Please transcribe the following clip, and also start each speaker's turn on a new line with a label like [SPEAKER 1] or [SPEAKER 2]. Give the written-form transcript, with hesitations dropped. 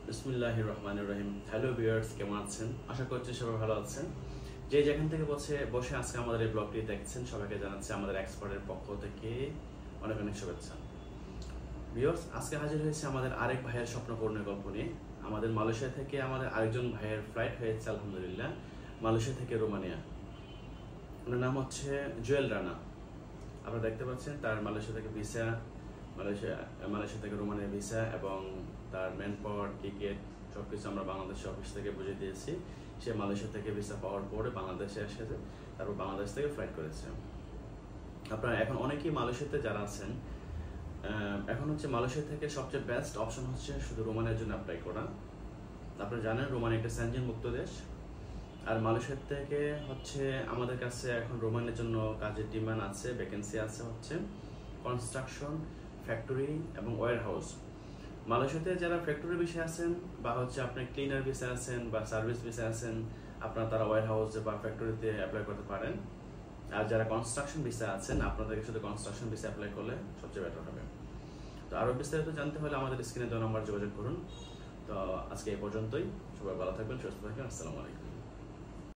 [SPEAKER 1] বিসমিল্লাহির রহমানির রহিম। Hello viewers, কেমন আছেন? আশা করছি সবাই ভালো আছেন। যে যেখান থেকে বসে আজকে আমাদের এই ব্লগটি দেখছেন, সবাইকে জানাচ্ছি আমাদের এক্সপার্টের পক্ষ থেকে অনেক অনেক শুভেচ্ছা। ভিউয়ার্স, আজকে হাজির হয়েছে আমাদের আরেক ভাইয়ের স্বপ্ন পূরণের গল্প নিয়ে। আমাদের মালয়েশিয়া থেকে আমাদের আরেকজন ভাইয়ের ফ্লাইট হয়েছে আলহামদুলিল্লাহ, মালয়েশিয়া থেকে রোমানিয়া। ওনার নাম হচ্ছে জুয়েল রানা। আপনারা দেখতে পাচ্ছেন তার মালয়েশিয়া থেকে ভিসা, মালয়েশিয়া থেকে রোমানিয়া ভিসা এবং তার ম্যান পাওয়ার, টিকিট সবকিছু আমরা বাংলাদেশের অফিস থেকে বুঝে দিয়েছি। সে মালয়েশিয়া থেকে ভিসা পাওয়ার পরে বাংলাদেশে এসেছে, তারপর বাংলাদেশ থেকে ফ্লাইট করেছে। আপনারা এখন অনেকেই মালয়েশিয়াতে যারা আছেন, এখন হচ্ছে মালয়েশিয়া থেকে সবচেয়ে বেস্ট অপশন হচ্ছে শুধু রোমানিয়ার জন্য অ্যাপ্লাই করা। আপনারা জানেন রোমানিয়া একটা সেনজেন মুক্ত দেশ, আর মালয়েশিয়া থেকে হচ্ছে আমাদের কাছে এখন রোমানিয়ার জন্য কাজের ডিমান্ড আছে, ভ্যাকেন্সি আছে হচ্ছে কনস্ট্রাকশন, ফ্যাক্টরি এবং ওয়্যার হাউস। মালয়েশিয়াতে যারা ফ্যাক্টরি বিষয়ে আছেন বা হচ্ছে আপনি ক্লিনার বিষয়ে আছেন বা সার্ভিস বিষয়ে আছেন, আপনারা তারা ওয়্যার হাউসে বা ফ্যাক্টরিতে অ্যাপ্লাই করতে পারেন। আর যারা কনস্ট্রাকশন বিষয়ে আছেন, আপনাদেরকে শুধু কনস্ট্রাকশন বিষয়ে অ্যাপ্লাই করলে সবচেয়ে বেটার হবে। তো আরও বিস্তারিত জানতে হলে আমাদের স্ক্রিনে দেওয়া নাম্বার যোগাযোগ করুন। তো আজকে এই পর্যন্তই। সবাই ভালো থাকবেন, সুস্থ থাকবেন। আসসালামু আলাইকুম।